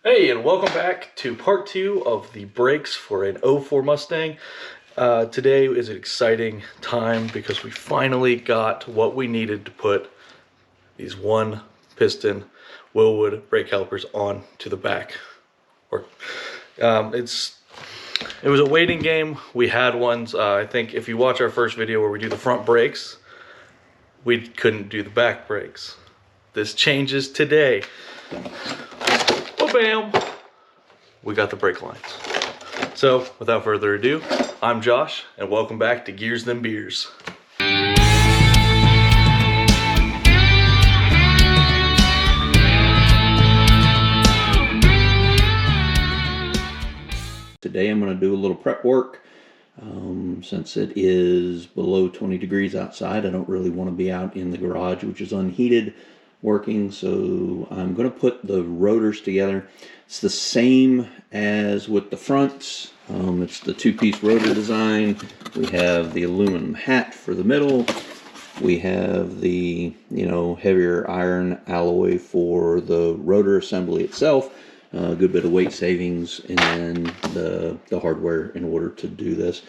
Hey, and welcome back to part 2 of the brakes for an '04 Mustang. Today is an exciting time because we finally got what we needed to put these one piston Wilwood brake calipers on to the back. It was a waiting game. We had ones. I think if you watch our first video where we do the front brakes, we couldn't do the back brakes. This changes today. Bam! We got the brake lines. So, without further ado, I'm Josh, and welcome back to Gears Them Beers. Today I'm going to do a little prep work. Since it is below 20 degrees outside, I don't really want to be out in the garage, which is unheated, working. So I'm going to put the rotors together. It's the same as with the fronts. It's the two-piece rotor design. We have the aluminum hat for the middle. We have the heavier iron alloy for the rotor assembly itself. A good bit of weight savings, and then the hardware in order to do this.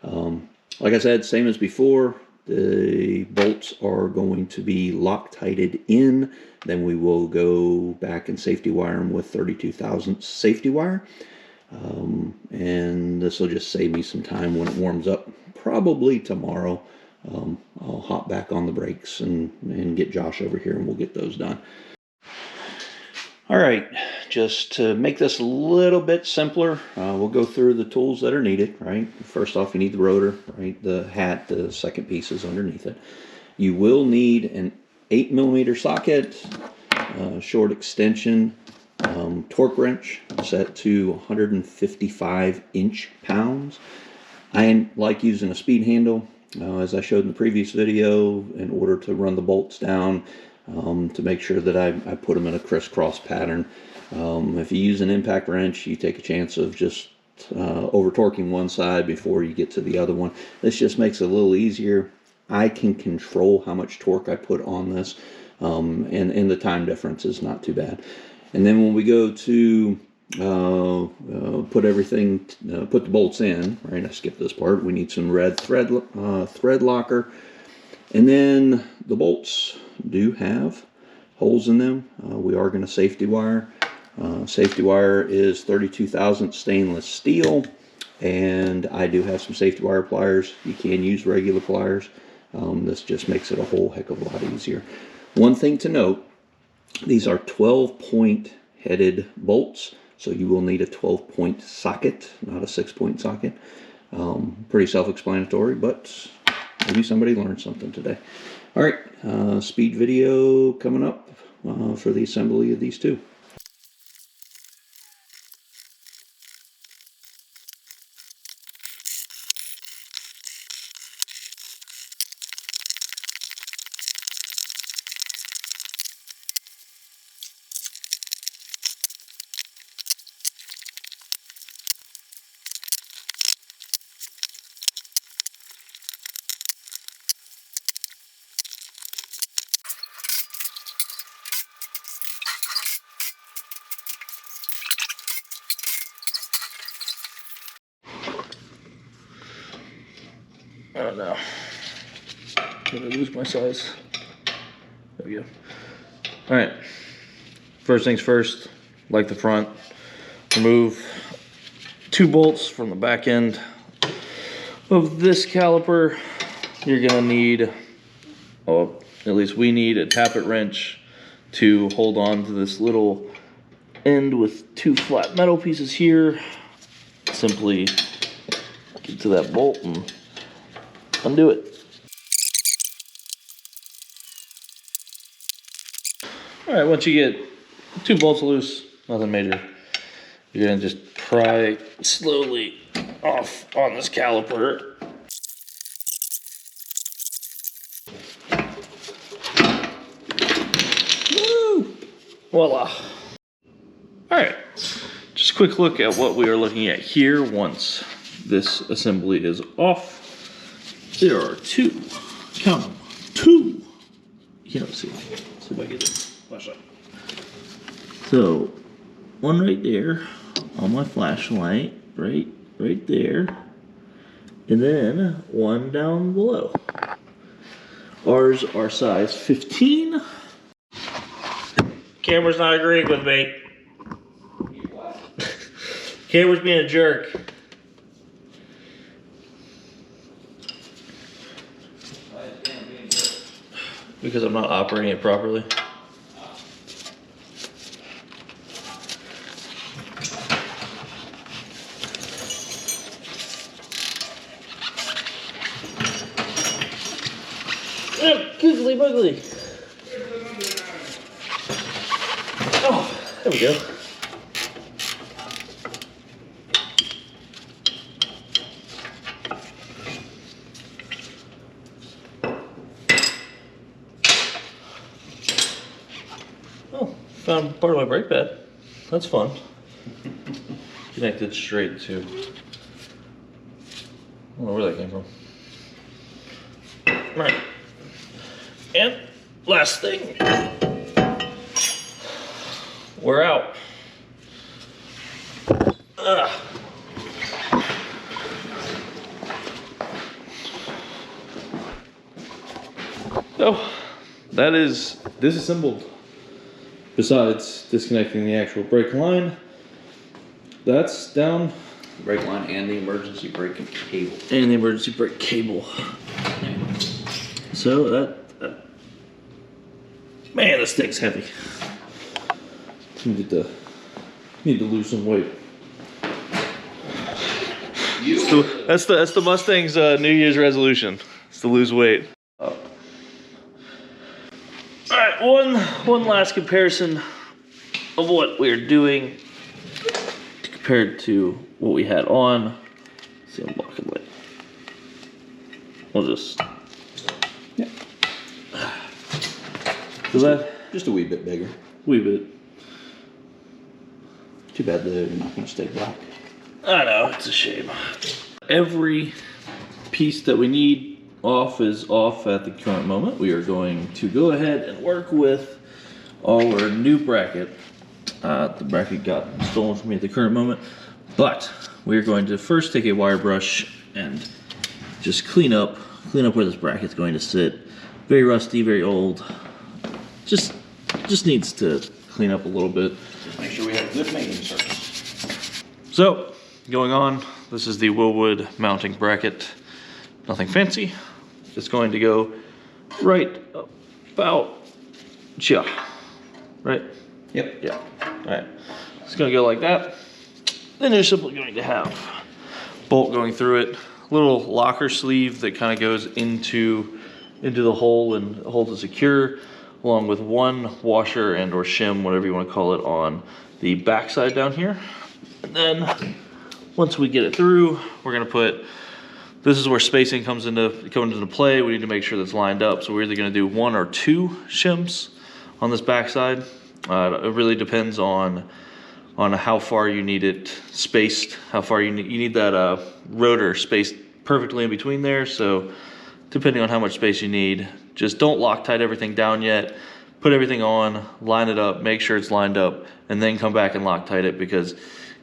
Like I said, same as before, the bolts are going to be Loctited in. Then we will go back and safety wire them with 32 thousandths safety wire. And this will just save me some time when it warms up, probably tomorrow. I'll hop back on the brakes and get Josh over here and we'll get those done. All right, just to make this a little bit simpler, we'll go through the tools that are needed, right? First off, you need the rotor, right? The hat, the second piece is underneath it. You will need an 8mm socket, short extension, torque wrench set to 155 inch-pounds. I like using a speed handle, as I showed in the previous video, in order to run the bolts down. To make sure that I put them in a crisscross pattern. If you use an impact wrench, you take a chance of just over torquing one side before you get to the other one. This just makes it a little easier. I can control how much torque I put on this, and the time difference is not too bad. And then when we go to put the bolts in, right? I skipped this part. We need some red thread locker. And then the bolts do have holes in them. We are going to safety wire. Safety wire is 32 thousandths stainless steel, and I do have some safety wire pliers. You can use regular pliers. This just makes it a whole heck of a lot easier. One thing to note, these are 12-point headed bolts, so you will need a 12-point socket, not a 6-point socket. Pretty self-explanatory, but maybe somebody learned something today. All right, speed video coming up for the assembly of these two. Oh no. Did I lose my size? There we go. Alright. First things first, like the front, remove 2 bolts from the back end of this caliper. You're gonna need, at least we need, a tappet wrench to hold on to this little end with 2 flat metal pieces here. Simply get to that bolt and undo it. Alright, once you get 2 bolts loose, nothing major, you're going to just pry slowly off on this caliper. Woo! Voila. Alright, just a quick look at what we are looking at here once this assembly is off. There are 2, count them, 2. You can't see. Let's see if I get it. Flashlight. So one right there on my flashlight, right there, and then one down below. Ours are size 15. Camera's not agreeing with me. Camera's being a jerk. Because I'm not operating it properly. Googly buggly. Oh, there we go. Oh, found part of my brake pad. That's fun. Connected straight to. I don't know where that came from. All right. And last thing, we're out. So that is disassembled. Besides disconnecting the actual brake line, that's down. Brake line and the emergency braking cable. And the emergency brake cable. So that man, this thing's heavy. Need to lose some weight. That's the Mustang's New Year's resolution. It's to lose weight. All right, one last comparison of what we're doing compared to what we had on. Let's see, I'm blocking light. We'll just. Yeah. Is that just a wee bit bigger? Wee bit. Too bad they're not going to stay black. I know, it's a shame. Every piece that we need off is off at the current moment. We are going to go ahead and work with our new bracket. The bracket got stolen from me at the current moment, but we're going to first take a wire brush and just clean up where this bracket's going to sit. Very rusty, very old. Just needs to clean up a little bit. Just make sure we have good mating surface. So, going on, this is the Wilwood mounting bracket. Nothing fancy. Just going to go right about here. Right? Yep. Yeah. Alright. It's gonna go like that. Then you're simply going to have bolt going through it. Little locker sleeve that kind of goes into the hole and holds it secure, along with one washer and or shim, whatever you want to call it, on the back side down here. And then once we get it through, we're gonna put, this is where spacing comes into play. We need to make sure that's lined up. So we're either gonna do one or two shims on this back side. It really depends on how far you need it spaced, how far you need that rotor spaced perfectly in between there. So depending on how much space you need, just don't Loctite everything down yet. Put everything on, line it up, make sure it's lined up, and then come back and Loctite it, because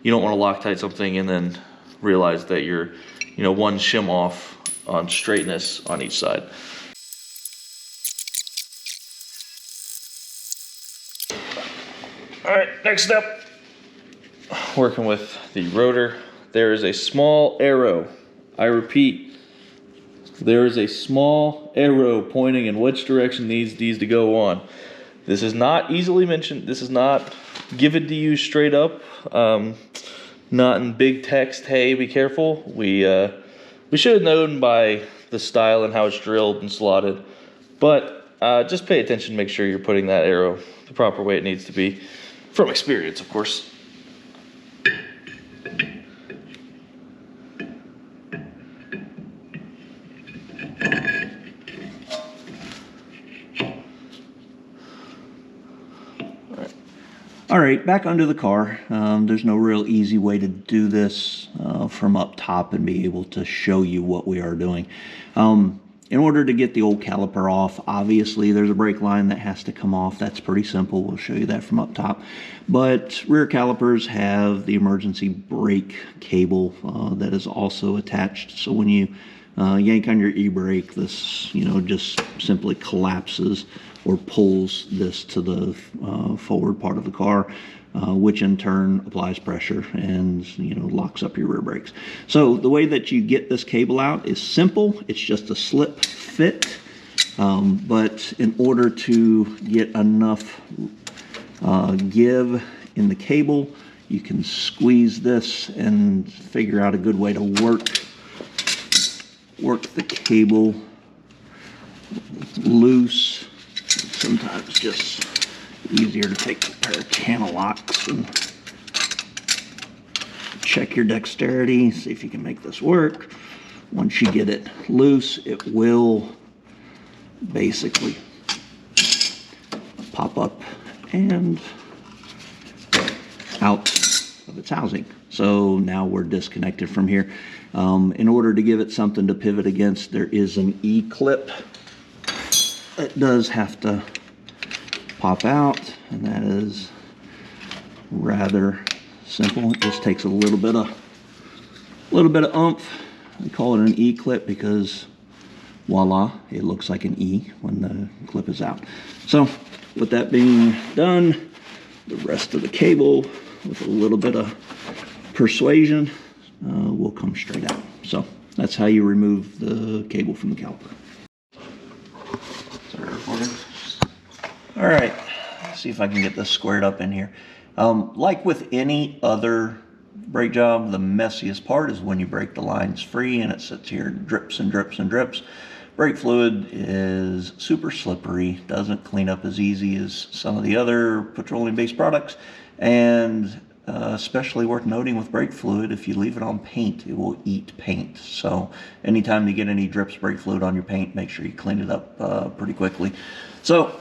you don't want to Loctite something and then realize that you're, one shim off on straightness on each side. All right, next step, working with the rotor. There is a small arrow. I repeat, there is a small arrow pointing in which direction these needs to go on. This is not easily mentioned. This is not given to you straight up. Not in big text, hey, be careful. We should have known by the style and how it's drilled and slotted. But just pay attention, make sure you're putting that arrow the proper way it needs to be. From experience, of course. All right, back under the car. There's no real easy way to do this from up top and be able to show you what we are doing. in order to get the old caliper off, obviously there's a brake line that has to come off. That's pretty simple. We'll show you that from up top. But rear calipers have the emergency brake cable that is also attached. So when you yank on your e-brake, this just simply collapses or pulls this to the forward part of the car, which in turn applies pressure and locks up your rear brakes. So the way that you get this cable out is simple. It's just a slip fit, but in order to get enough give in the cable, you can squeeze this and figure out a good way to work the cable loose. Sometimes just easier to take a pair of channel locks and check your dexterity, see if you can make this work. Once you get it loose, it will basically pop up and out of its housing. So now we're disconnected from here. In order to give it something to pivot against, there is an E-clip. It does have to pop out, and that is rather simple. It just takes a little bit of oomph. We call it an E-clip because voila, it looks like an E when the clip is out. So with that being done, the rest of the cable with a little bit of persuasion will come straight out. So that's how you remove the cable from the caliper. All right, let's see if I can get this squared up in here. Like with any other brake job, the messiest part is when you break the lines free and it sits here and drips and drips and drips. Brake fluid is super slippery, doesn't clean up as easy as some of the other petroleum-based products, and especially worth noting with brake fluid, if you leave it on paint, it will eat paint. So anytime you get any drips brake fluid on your paint, make sure you clean it up pretty quickly. So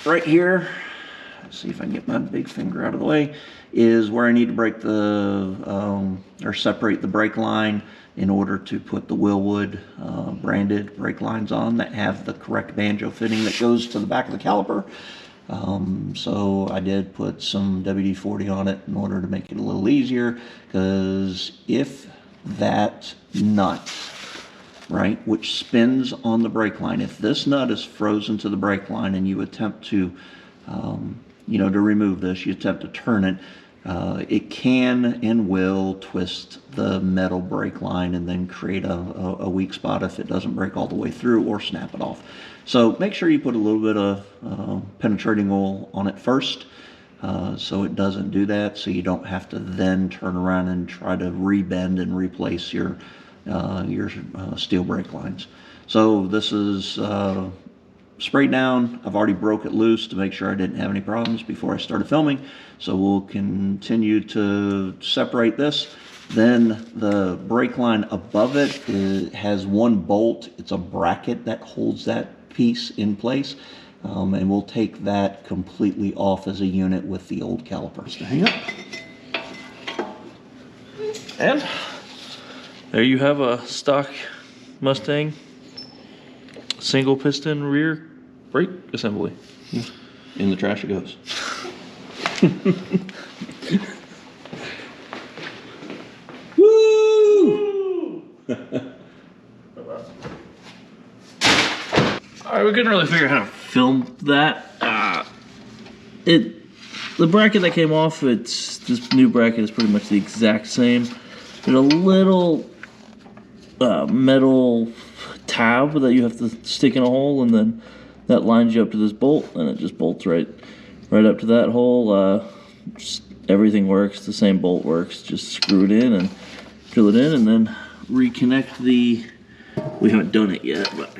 right here, let's see if I can get my big finger out of the way, is where I need to break the or separate the brake line in order to put the Wilwood branded brake lines on that have the correct banjo fitting that goes to the back of the caliper. So I did put some WD-40 on it in order to make it a little easier, because if that nut, right, which spins on the brake line, if this nut is frozen to the brake line and you attempt to to remove this, you attempt to turn it, it can and will twist the metal brake line and then create a weak spot if it doesn't break all the way through, or snap it off. So make sure you put a little bit of penetrating oil on it first, so it doesn't do that, so you don't have to then turn around and try to rebend and replace your steel brake lines. So this is sprayed down. I've already broke it loose to make sure I didn't have any problems before I started filming. So we'll continue to separate this. Then the brake line above it has one bolt. It's a bracket that holds that piece in place. And we'll take that completely off as a unit with the old calipers to hang up. And there you have a stock Mustang single piston rear brake assembly. In the trash it goes. Woo! Alright, we couldn't really figure out how to film that. The bracket that came off, this new bracket is pretty much the exact same. There's a little metal tab that you have to stick in a hole, and then that lines you up to this bolt, and it just bolts right up to that hole. Everything works, the same bolt works. Just screw it in and drill it in, and then reconnect the. We haven't done it yet, but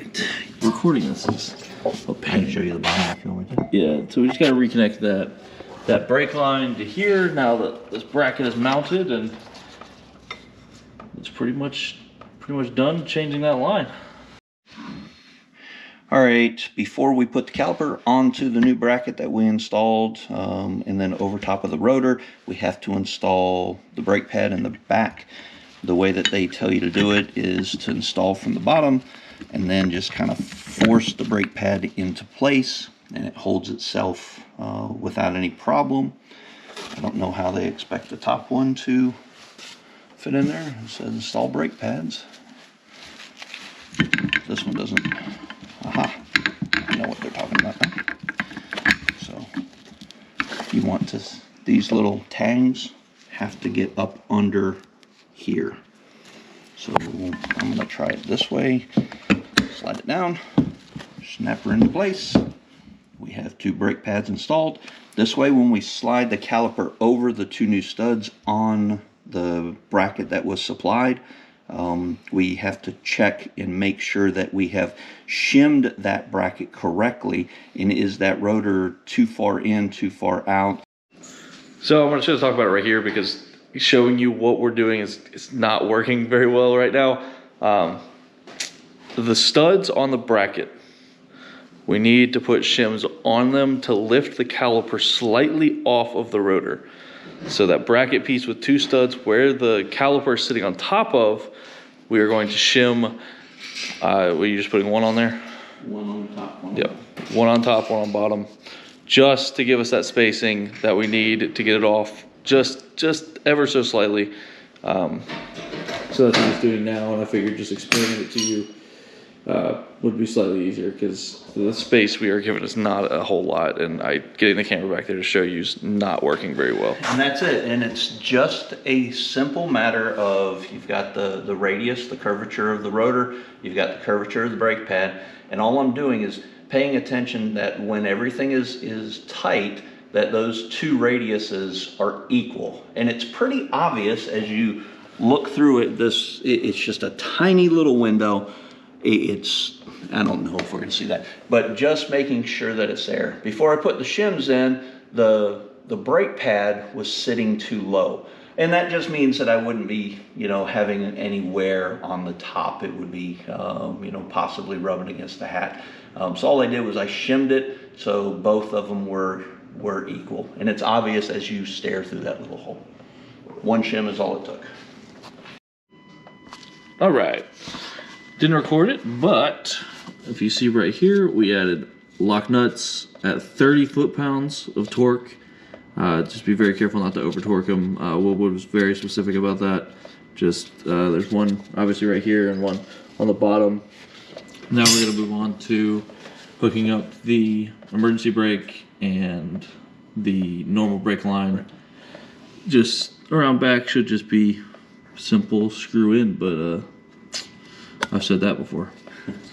recording this is a pain. I can show you the bottom if you want me to. Yeah, so we just got to reconnect that brake line to here now that this bracket is mounted, and it's pretty much done changing that line. All right, before we put the caliper onto the new bracket that we installed, and then over top of the rotor, we have to install the brake pad in the back. The way that they tell you to do it is to install from the bottom and then just kind of force the brake pad into place, and it holds itself without any problem. I don't know how they expect the top one to fit in there. It says install brake pads. This one doesn't. Aha, I know what they're talking about now. So you want to, these little tangs have to get up under here. So I'm going to try it this way. Slide it down, snap her into place. We have 2 brake pads installed. This way, when we slide the caliper over the 2 new studs on the bracket that was supplied, we have to check and make sure that we have shimmed that bracket correctly, and is that rotor too far in, too far out. So I'm going to talk about it right here, because showing you what we're doing is not working very well right now. The studs on the bracket, we need to put shims on them to lift the caliper slightly off of the rotor. So that bracket piece with 2 studs where the caliper is sitting on top of, we are going to shim. Were you just putting one on there? One on top, one on Yep, one on top, one on bottom, just to give us that spacing that we need to get it off, just ever so slightly. So that's what he's doing now, and I figured just explaining it to you would be slightly easier, because the space we are given is not a whole lot, and getting the camera back there to show you is not working very well. And that's it. And it's just a simple matter of, you've got the radius, the curvature of the rotor, you've got the curvature of the brake pad, and all I'm doing is paying attention that when everything is tight, that those 2 radiuses are equal. And it's pretty obvious as you look through it. It's just a tiny little window. I don't know if we're going to see that, but just making sure that it's there. Before I put the shims in, the brake pad was sitting too low. And that just means that I wouldn't be, having any wear on the top. It would be, possibly rubbing against the hat. So all I did was I shimmed it so both of them were equal. And it's obvious as you stare through that little hole. 1 shim is all it took. All right. Didn't record it, but if you see right here, we added lock nuts at 30 foot-pounds of torque. Just be very careful not to over torque them. Wilwood was very specific about that. Just there's one obviously right here and one on the bottom. Now we're gonna move on to hooking up the emergency brake and the normal brake line. Just around back should just be simple screw in, but I've said that before.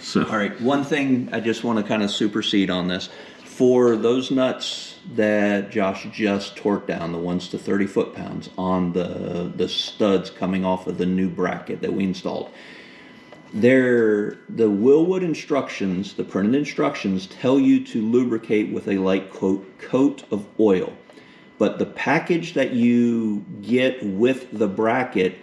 So all right, one thing I just want to kind of supersede on this. For those nuts that Josh just torqued down, the ones to 30 foot-pounds on the studs coming off of the new bracket that we installed, the Wilwood instructions, the printed instructions, tell you to lubricate with a light coat of oil. But the package that you get with the bracket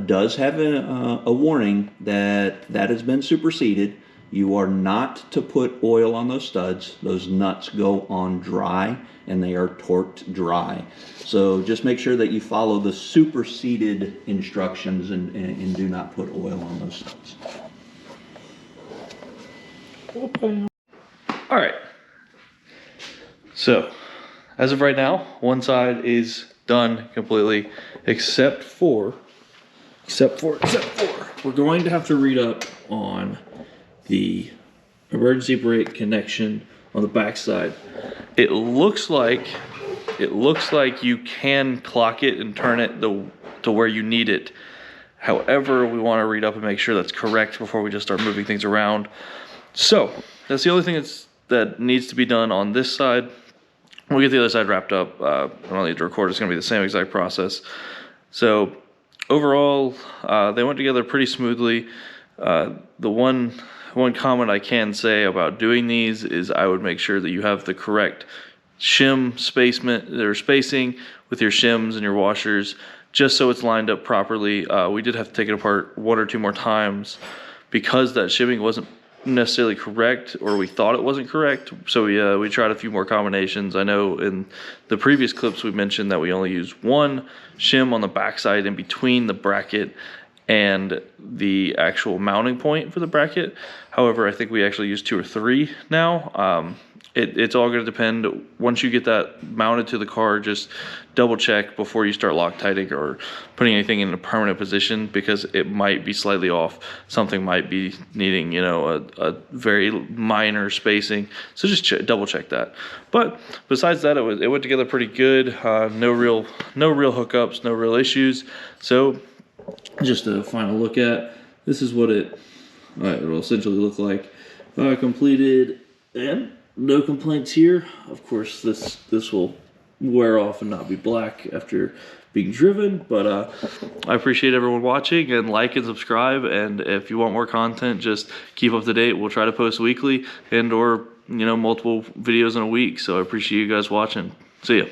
does have a warning that has been superseded. You are not to put oil on those studs. Those nuts go on dry, and they are torqued dry. So just make sure that you follow the superseded instructions and do not put oil on those studs. all right. So as of right now, one side is done completely, except for we're going to have to read up on the emergency brake connection on the back side. It looks like you can clock it and turn it to where you need it. However, we want to read up and make sure that's correct before we just start moving things around. So that's the only thing that needs to be done on this side. We'll get the other side wrapped up. I don't need to record. It's going to be the same exact process. So overall, they went together pretty smoothly. The one comment I can say about doing these is I would make sure that you have the correct shim spacing with your shims and your washers, just so it's lined up properly. We did have to take it apart 1 or 2 more times because that shimming wasn't necessarily correct, or we thought it wasn't correct. So we tried a few more combinations. I know in the previous clips we mentioned that we only used 1 shim on the backside in between the bracket and the actual mounting point for the bracket. However, I think we actually use 2 or 3 now. It's all going to depend. Once you get that mounted to the car, just double check before you start Loctiting or putting anything in a permanent position, because it might be slightly off. Something might be needing, you know, a very minor spacing. So just double check that. But besides that, it went together pretty good. No real hookups, no real issues. So just a final look at, this is what it will essentially look like completed, and no complaints here. Of course, this will wear off and not be black after being driven, but I appreciate everyone watching, and like and subscribe, and if you want more content, just keep up to date. We'll try to post weekly and or, you know, multiple videos in a week. So I appreciate you guys watching. See ya.